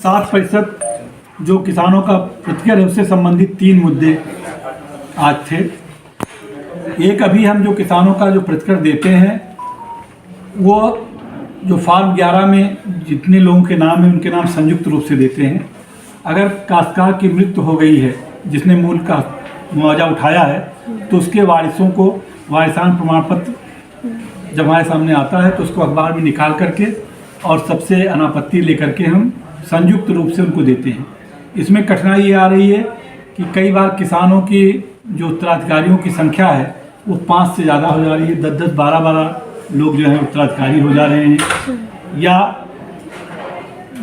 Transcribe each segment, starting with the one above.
60% जो किसानों का प्रतिकर है उससे संबंधित 3 मुद्दे आज थे। एक, अभी हम जो किसानों का जो प्रतिकर देते हैं वो जो फार्म 11 में जितने लोगों के नाम हैं उनके नाम संयुक्त रूप से देते हैं। अगर काश्तकार की मृत्यु हो गई है जिसने मूल का मुआवजा उठाया है तो उसके वारिसों को वारिसान प्रमाण पत्र जब हमारे सामने आता है तो उसको अखबार में निकाल करके और सबसे अनापत्ति लेकर के हम संयुक्त रूप से उनको देते हैं। इसमें कठिनाई ये आ रही है कि कई बार किसानों की जो उत्तराधिकारियों की संख्या है वो 5 से ज़्यादा हो जा रही है, 10-10, 12-12 लोग जो हैं उत्तराधिकारी हो जा रहे हैं, या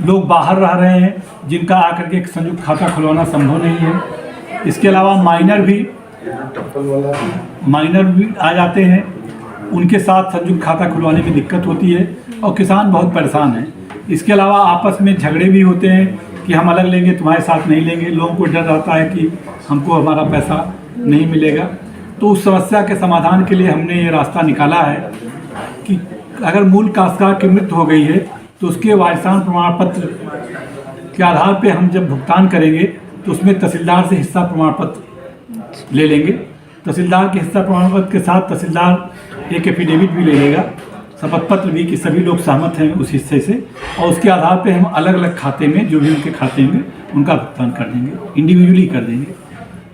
लोग बाहर रह रहे हैं जिनका आकर के एक संयुक्त खाता खुलवाना संभव नहीं है। इसके अलावा माइनर भी आ जाते हैं, उनके साथ संयुक्त खाता खुलवाने में दिक्कत होती है और किसान बहुत परेशान हैं। इसके अलावा आपस में झगड़े भी होते हैं कि हम अलग लेंगे, तुम्हारे साथ नहीं लेंगे। लोगों को डर रहता है कि हमको हमारा पैसा नहीं मिलेगा। तो उस समस्या के समाधान के लिए हमने ये रास्ता निकाला है कि अगर मूल काश्तकार की मृत्यु हो गई है तो उसके वारिसान प्रमाण पत्र के आधार पे हम जब भुगतान करेंगे तो उसमें तहसीलदार से हिस्सा प्रमाण पत्र ले लेंगे। तहसीलदार के हिस्सा प्रमाण पत्र के साथ तहसीलदार एक एफिडेविट भी ले लेगा, शपथ पत्र भी कि सभी लोग सहमत हैं उस हिस्से से, और उसके आधार पे हम अलग अलग खाते में जो भी उनके खाते में उनका भुगतान कर देंगे, इंडिविजुअली कर देंगे।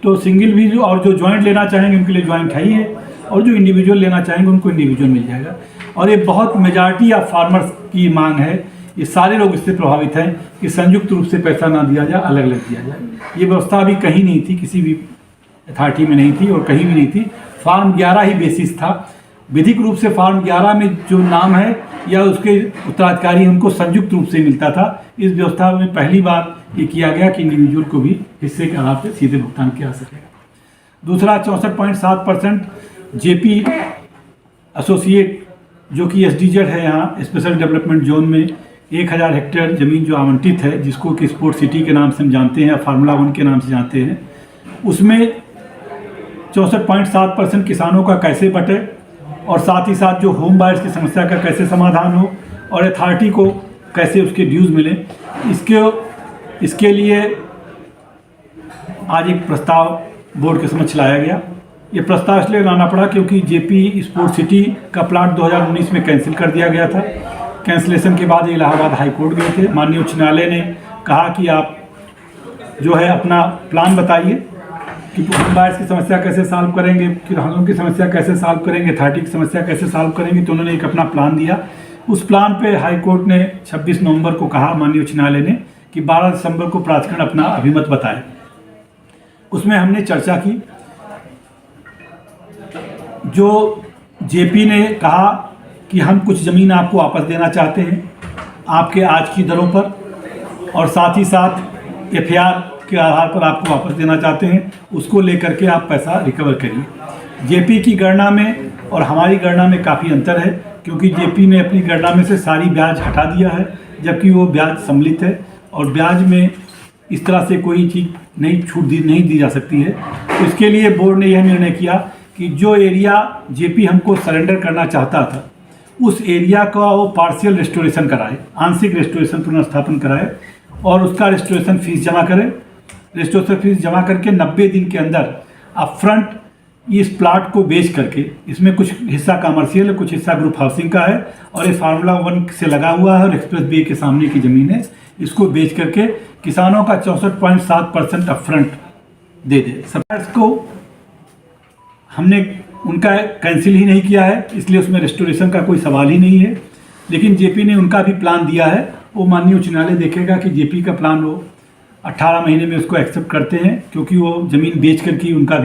तो सिंगल भी और जो ज्वाइंट लेना चाहेंगे उनके लिए ज्वाइंट है ही है, और जो इंडिविजुअल लेना चाहेंगे उनको इंडिविजुअल मिल जाएगा। और ये बहुत मेजॉरिटी ऑफ फार्मर्स की मांग है, ये सारे लोग इससे प्रभावित हैं कि संयुक्त रूप से पैसा ना दिया जाए, अलग अलग दिया जाए। ये व्यवस्था अभी कहीं नहीं थी, किसी भी अथॉरिटी में नहीं थी और कहीं भी नहीं थी। फार्म 11 ही बेसिस था। विधिक रूप से फार्म 11 में जो नाम है या उसके उत्तराधिकारी हमको संयुक्त रूप से मिलता था। इस व्यवस्था में पहली बार ये किया गया कि इंडिविजुअल को भी हिस्से के आधार पर सीधे भुगतान किया जा सकेगा। दूसरा, 64.7% जेपी एसोसिएट जो कि SDZ है, यहाँ स्पेशल डेवलपमेंट जोन में 1000 हेक्टेयर ज़मीन जो आवंटित है, जिसको कि स्पोर्ट सिटी के नाम से हम जानते हैं, फार्मूला 1 के नाम से जानते हैं, उसमें 64.7% किसानों का कैसे बटे और साथ ही साथ जो होम बायर्स की समस्या का कैसे समाधान हो और अथॉरिटी को कैसे उसके ड्यूज़ मिले, इसके लिए आज एक प्रस्ताव बोर्ड के समक्ष लाया गया। ये प्रस्ताव इसलिए लाना पड़ा क्योंकि जेपी स्पोर्ट सिटी का प्लाट 2019 में कैंसिल कर दिया गया था। कैंसिलेशन के बाद इलाहाबाद हाई कोर्ट गए थे। माननीय उच्च न्यायालय ने कहा कि आप जो है अपना प्लान बताइए कि होम बायर्स की समस्या कैसे सॉल्व करेंगे, किसानों की समस्या कैसे सॉल्व करेंगे, अथॉरिटी की समस्या कैसे सॉल्व करेंगे। तो उन्होंने एक अपना प्लान दिया। उस प्लान पे हाई कोर्ट ने 26 नवंबर को कहा, माननीय उच्च न्यायालय ने, कि 12 दिसंबर को प्राधिकरण अपना अभिमत बताए। उसमें हमने चर्चा की। जो जेपी ने कहा कि हम कुछ ज़मीन आपको वापस देना चाहते हैं आपके आज की दरों पर, और साथ ही साथ FAR के आधार पर आपको वापस देना चाहते हैं, उसको लेकर के आप पैसा रिकवर करिए। जेपी की गणना में और हमारी गणना में काफ़ी अंतर है, क्योंकि जेपी ने अपनी गणना में से सारी ब्याज हटा दिया है, जबकि वो ब्याज सम्मिलित है और ब्याज में इस तरह से कोई चीज़ नहीं दी जा सकती है। तो इसके लिए बोर्ड ने यह निर्णय किया कि जो एरिया जेपी हमको सरेंडर करना चाहता था उस एरिया का वो पार्शियल रेस्टोरेशन कराए, आंशिक रेस्टोरेशन पुनर्स्थापन कराए और उसका रेस्टोरेशन फीस जमा करें। रेस्टोरेशन फीस जमा करके 90 दिन के अंदर अपफ्रंट इस प्लाट को बेच करके, इसमें कुछ हिस्सा कमर्शियल है, कुछ हिस्सा ग्रुप हाउसिंग का है और ये फार्मूला 1 से लगा हुआ है और एक्सप्रेस वे के सामने की ज़मीन है, इसको बेच करके किसानों का 64.7% अपफ्रंट दे दे। सप्लायर्स को हमने उनका कैंसिल ही नहीं किया है, इसलिए उसमें रेस्टोरेशन का कोई सवाल ही नहीं है। लेकिन जेपी ने उनका भी प्लान दिया है। वो माननीय उच्च न्यायालय देखेगा कि जेपी का प्लान वो 18 महीने में उसको एक्सेप्ट करते हैं, क्योंकि वो ज़मीन बेच करके उनका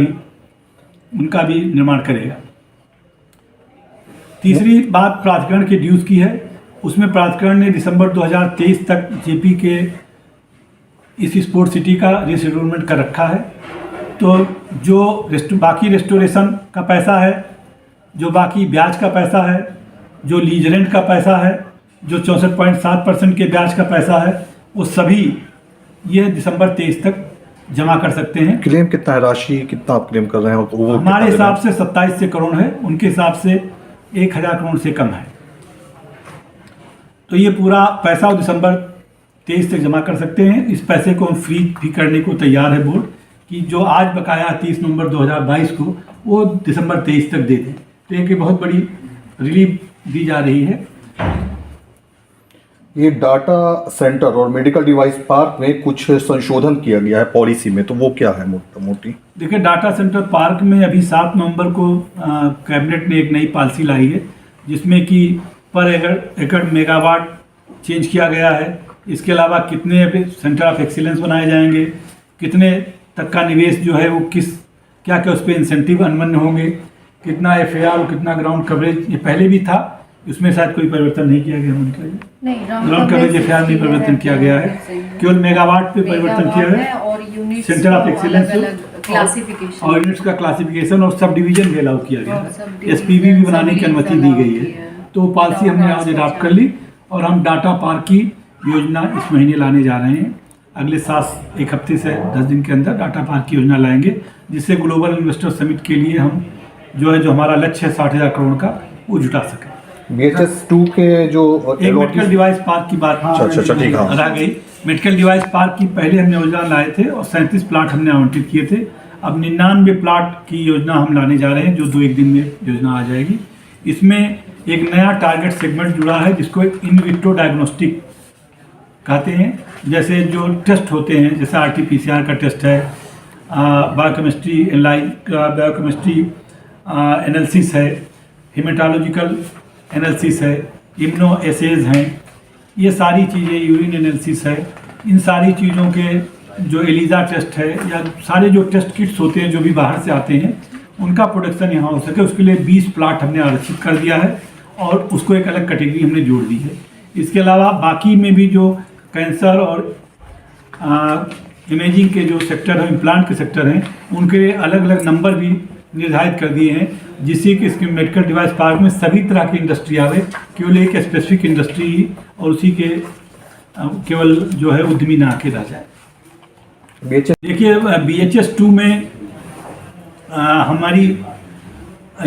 भी निर्माण करेगा। तीसरी बात प्राधिकरण के ड्यूज़ की है। उसमें प्राधिकरण ने दिसंबर 2023 तक जेपी के इस स्पोर्ट सिटी का रीसेटलमेंट कर रखा है। तो जो बाकी रेस्टोरेशन का पैसा है, जो बाकी ब्याज का पैसा है, जो लीज रेंट का पैसा है, जो 64.7% के ब्याज का पैसा है, वो सभी ये दिसंबर 23 तक जमा कर सकते हैं। क्लेम कितना है, राशि कितना आप क्लेम कर रहे हैं? वो हमारे हिसाब से 27 करोड़ है, उनके हिसाब से 1000 करोड़ से कम है। तो ये पूरा पैसा दिसंबर 23 तक जमा कर सकते हैं। इस पैसे को हम फ्री भी करने को तैयार है बोर्ड, कि जो आज बकाया 30 नवंबर 2022 को वो दिसंबर 23 तक दे दें। तो एक बहुत बड़ी रिलीफ दी जा रही है। ये डाटा सेंटर और मेडिकल डिवाइस पार्क में कुछ संशोधन किया गया है पॉलिसी में, तो वो क्या है मोटी? देखिए, डाटा सेंटर पार्क में अभी 7 नवंबर को कैबिनेट ने एक नई पॉलिसी लाई है, जिसमें कि पर एकड़ मेगावाट चेंज किया गया है। इसके अलावा कितने सेंटर ऑफ एक्सीलेंस बनाए जाएंगे, कितने तक का निवेश जो है वो क्या उस पर इंसेंटिव अनुबंध होंगे, कितना FAR और कितना ग्राउंड कवरेज, ये पहले भी था, उसमें शायद कोई परिवर्तन नहीं किया गया। ग्राउंड कवरेज FAR नहीं परिवर्तन किया गया है, केवल मेगावाट पे परिवर्तन किया है। सेंटर ऑफ एक्सीलेंस और यूनिट्स का क्लासिफिकेशन और सब डिवीजन भी अलाउ किया गया है। SPV भी बनाने की अनुमति दी गई है। तो पॉलिसी हमने आज अडॉप्ट कर ली और हम डाटा पार्क की योजना इस महीने लाने जा रहे हैं। अगले 1 हफ्ते से 10 दिन के अंदर डाटा पार्क की योजना लाएंगे, जिससे ग्लोबल इन्वेस्टर समिट के लिए हम जो हमारा लक्ष्य है 60,000 करोड़ का, वो जुटा सकें। BHS2 के जो एक मेडिकल डिवाइस पार्क की बात ठीक है, रह गई। मेडिकल डिवाइस पार्क की पहले हमने योजना लाए थे और 37 प्लाट हमने आवंटित किए थे। अब 99 प्लाट की योजना हम लाने जा रहे हैं, जो 2-1 दिन में योजना आ जाएगी। इसमें एक नया टारगेट सेगमेंट जुड़ा है, जिसको इन विट्रो डायग्नोस्टिक कहते हैं। जैसे जो टेस्ट होते हैं, जैसे RT-PCR का टेस्ट है, बायोकेमिस्ट्री बायोकेमिस्ट्री एनालिसिस है, हेमेटोलॉजिकल एनालिसिस है, इम्यूनो एसेज हैं, ये सारी चीज़ें, यूरिन एनालिसिस है, इन सारी चीज़ों के जो एलिजा टेस्ट है या सारे जो टेस्ट किट्स होते हैं जो भी बाहर से आते हैं, उनका प्रोडक्शन यहाँ हो सके, उसके लिए 20 प्लाट हमने आरक्षित कर दिया है और उसको एक अलग कैटेगरी हमने जोड़ दी है। इसके अलावा बाकी में भी जो कैंसर और इमेजिंग के जो सेक्टर हैं, इम्प्लांट के सेक्टर हैं, उनके लिए अलग अलग नंबर भी निर्धारित कर दिए हैं, जिससे कि इसके मेडिकल डिवाइस पार्क में सभी तरह की इंडस्ट्री आवे, केवल एक स्पेसिफिक इंडस्ट्री और उसी के केवल जो है उद्यमी ना आके रह जाए। देखिए, BHS2 में हमारी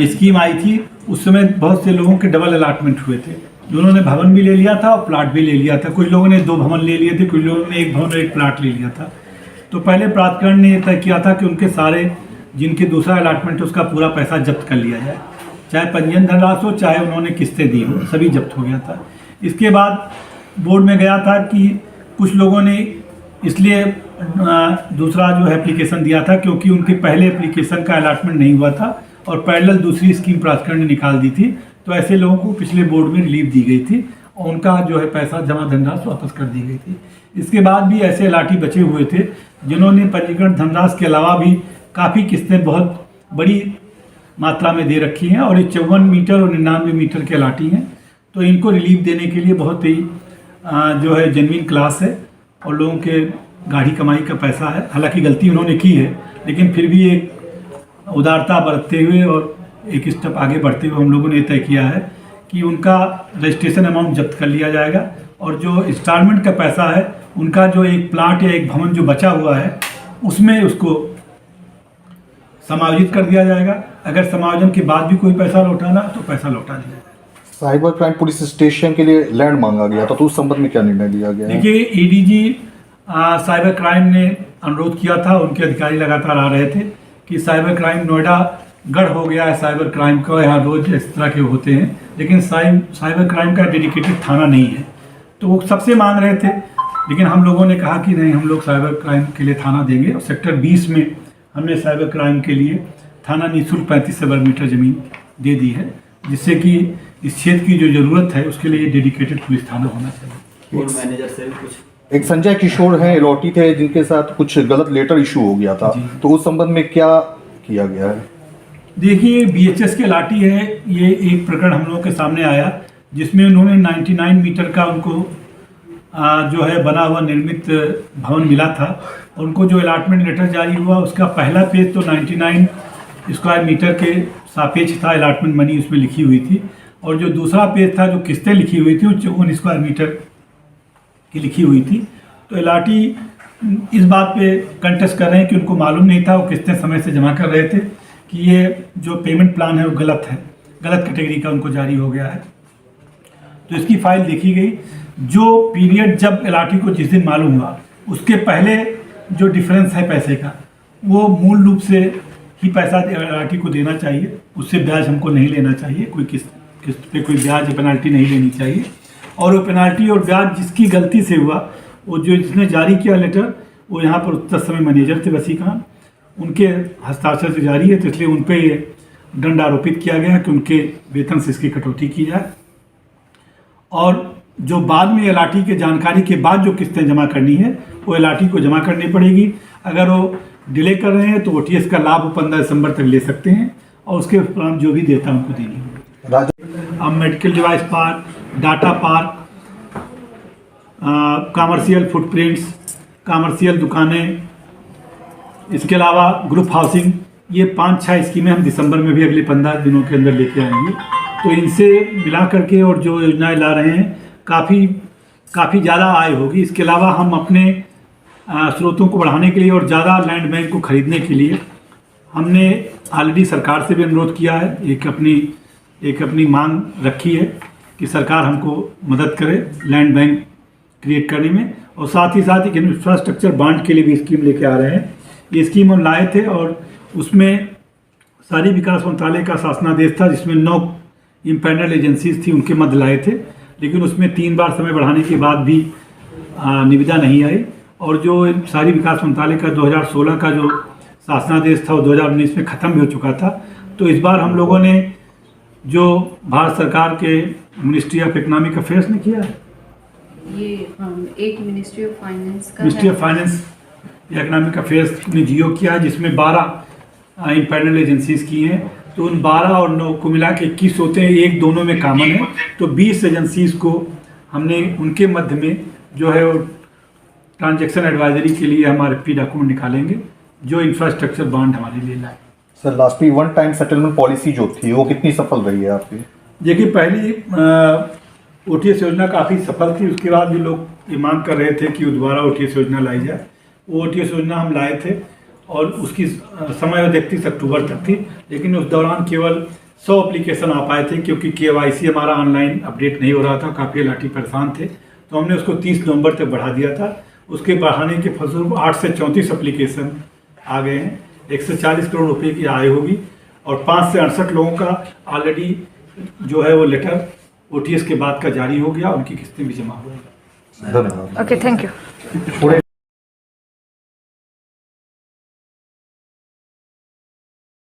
स्कीम आई थी, उस समय बहुत से लोगों के डबल अलॉटमेंट हुए थे। उन्होंने भवन भी ले लिया था और प्लाट भी ले लिया था। कुछ लोगों ने 2 भवन ले लिए थे, कुछ लोगों ने 1 भवन और 1 प्लाट ले लिया था। तो पहले प्राधिकरण ने तय किया था कि उनके सारे जिनके दूसरा अलॉटमेंट है उसका पूरा पैसा जब्त कर लिया जाए, चाहे पंजीयन धनराशि हो, चाहे उन्होंने किस्तें दी हो, सभी जब्त हो गया था। इसके बाद बोर्ड में गया था कि कुछ लोगों ने इसलिए दूसरा जो है एप्लीकेशन दिया था क्योंकि उनके पहले एप्लीकेशन का अलॉटमेंट नहीं हुआ था और पैरेलल दूसरी स्कीम प्राधिकरण ने निकाल दी थी। तो ऐसे लोगों को पिछले बोर्ड में रिलीफ दी गई थी और उनका जो है पैसा जमा धनराशि वापस कर दी गई थी। इसके बाद भी ऐसे अलाटी बचे हुए थे जिन्होंने पंजीकरण धनराशि के अलावा भी काफ़ी किस्तें बहुत बड़ी मात्रा में दे रखी हैं और ये 54 मीटर और 99 मीटर के अलाटी हैं। तो इनको रिलीफ देने के लिए बहुत ही जो है जेन्युइन क्लास है और लोगों के गाढ़ी कमाई का पैसा है। हालांकि गलती उन्होंने की है, लेकिन फिर भी एक उदारता बरतते हुए और एक स्टेप आगे बढ़ते हुए हम लोगों ने तय किया है कि उनका रजिस्ट्रेशन अमाउंट जब्त कर लिया जाएगा और जो इंस्टॉलमेंट का पैसा है उनका जो एक प्लाट या एक भवन जो बचा हुआ है उसमें उसको समायोजित कर दिया जाएगा। अगर समायोजन के बाद भी कोई पैसा लौटाना तो पैसा लौटा दिया जाएगा। साइबर क्राइम पुलिस स्टेशन के लिए लैंड मांगा गया था, तो उस संबंध में क्या निर्णय लिया गया? देखिए, ADG साइबर क्राइम ने अनुरोध किया था, उनके अधिकारी लगातार आ रहे थे कि साइबर क्राइम नोएडा गढ़ हो गया है साइबर क्राइम का, यहाँ रोज इस तरह के होते हैं, लेकिन साइबर क्राइम का डेडिकेटेड थाना नहीं है। तो वो सबसे मांग रहे थे, लेकिन हम लोगों ने कहा कि नहीं, हम लोग साइबर क्राइम के लिए थाना देंगे और सेक्टर 20 में हमने साइबर क्राइम के लिए थाना निःशुल्क 35 वर्ग मीटर ज़मीन दे दी है, जिससे कि इस क्षेत्र की जो ज़रूरत है उसके लिए डेडिकेटेड पुलिस थाना होना चाहिए। और मैनेजर से कुछ एक संजय किशोर हैं एलॉटी थे जिनके साथ कुछ गलत लेटर इशू हो गया था, तो उस संबंध में क्या किया गया है? देखिए, BHS के लाठी है, ये एक प्रकरण हम लोगों के सामने आया जिसमें उन्होंने 99 मीटर का उनको जो है बना हुआ निर्मित भवन मिला था। उनको जो अलॉटमेंट लेटर जारी हुआ उसका पहला पेज तो 99 स्क्वायर मीटर के सापेक्ष था, अलॉटमेंट मनी उसमें लिखी हुई थी, और जो दूसरा पेज था जो किस्तें लिखी हुई थी वो 54 स्क्वायर मीटर की लिखी हुई थी। तो एलआरटी इस बात पे कंटेस्ट कर रहे हैं कि उनको मालूम नहीं था, वो किस्तें समय से जमा कर रहे थे, कि ये जो पेमेंट प्लान है वो गलत है, गलत कैटेगरी का उनको जारी हो गया है। तो इसकी फाइल देखी गई। जो पीरियड जब एलआरटी को जिस दिन मालूम हुआ उसके पहले जो डिफरेंस है पैसे का, वो मूल रूप से ही पैसा एलआरटी को देना चाहिए। उससे ब्याज हमको नहीं लेना चाहिए, कोई किस्त पे कोई ब्याज या पेनाल्टी नहीं लेनी चाहिए। और वो पेनाल्टी और ब्याज जिसकी गलती से हुआ, वो जो जिसने जारी किया लेटर, वो यहाँ पर उस समय मैनेजर थे वसीखान, उनके हस्ताक्षर से जारी है, तो इसलिए उन पर ये दंड आरोपित किया गया कि उनके वेतन से इसकी कटौती की जाए। और जो बाद में एलआरटी के जानकारी के बाद जो किस्तें जमा करनी है वो एलआरटी को जमा करनी पड़ेगी। अगर वो डिले कर रहे हैं तो ओटीएस का लाभ 15 दिसंबर तक ले सकते हैं और उसके उपरांत जो भी देता उनको देंगे। अब medical device park, data park, commercial footprints, commercial दुकानें, इसके अलावा ग्रुप हाउसिंग, ये 5-6 स्कीमें हम दिसंबर में भी अगले 15 दिनों के अंदर लेके आएंगे। तो इनसे मिला करके और जो योजनाएं ला रहे हैं काफ़ी ज़्यादा आय होगी। इसके अलावा हम अपने स्रोतों को बढ़ाने के लिए और ज़्यादा लैंड बैंक को खरीदने के लिए हमने ऑलरेडी सरकार से भी अनुरोध किया है, एक अपनी मांग रखी है कि सरकार हमको मदद करे लैंड बैंक क्रिएट करने में। और साथ ही साथ एक इंफ्रास्ट्रक्चर बांड के लिए भी स्कीम लेके आ रहे हैं। ये स्कीम हम लाए थे और उसमें शहरी विकास मंत्रालय का शासनादेश था जिसमें 9 इम्पैनल एजेंसीज थी, उनके मध्य लाए थे, लेकिन उसमें 3 बार समय बढ़ाने के बाद भी निविदा नहीं आई। और जो शहरी विकास मंत्रालय का 2016 का जो शासनादेश था वो 2019 में ख़त्म भी हो चुका था। तो इस बार हम लोगों ने जो भारत सरकार के मिनिस्ट्री ऑफ इकोनॉमिक अफेयर्स ने किया है, ये एक मिनिस्ट्री ऑफ फाइनेंस का ministry of finance economic affairs ने जियो किया है, जिसमें 12 इम्पैनल एजेंसीज की हैं। तो उन 12 और 9 को मिला के 21 होते हैं, एक दोनों में कॉमन है। तो 20 एजेंसीज को हमने उनके मध्य में जो है वो ट्रांजैक्शन एडवाइजरी के लिए हमारे पी डॉक्यूमेंट निकालेंगे जो इंफ्रास्ट्रक्चर बॉन्ड हमारे लिए लाए। सर लास्ट में 1 टाइम सेटलमेंट पॉलिसी जो थी वो कितनी सफल रही है आपकी? देखिए, पहली ओटीएस योजना काफ़ी सफल थी। उसके बाद भी लोग ये मांग कर रहे थे कि वो दोबारा ओटीएस योजना लाई जाए। वो ओटीएस योजना हम लाए थे और उसकी समय अवधि 31 अक्टूबर तक थी, लेकिन उस दौरान केवल 100 एप्लीकेशन आ पाए थे क्योंकि केवाईसी हमारा ऑनलाइन अपडेट नहीं हो रहा था, काफ़ी एलआरटी परेशान थे। तो हमने उसको 30 नवंबर तक बढ़ा दिया था। उसके बढ़ाने के फलस्वरूप 8 से 34 एप्लीकेशन आ गए हैं। 140 करोड़ रुपए की आय होगी और 5 से 68 लोगों का ऑलरेडी जो है वो लेटर ओटीएस के बाद का जारी हो गया, उनकी किस्तें भी जमा हो गई। धन्यवाद। Okay, thank you.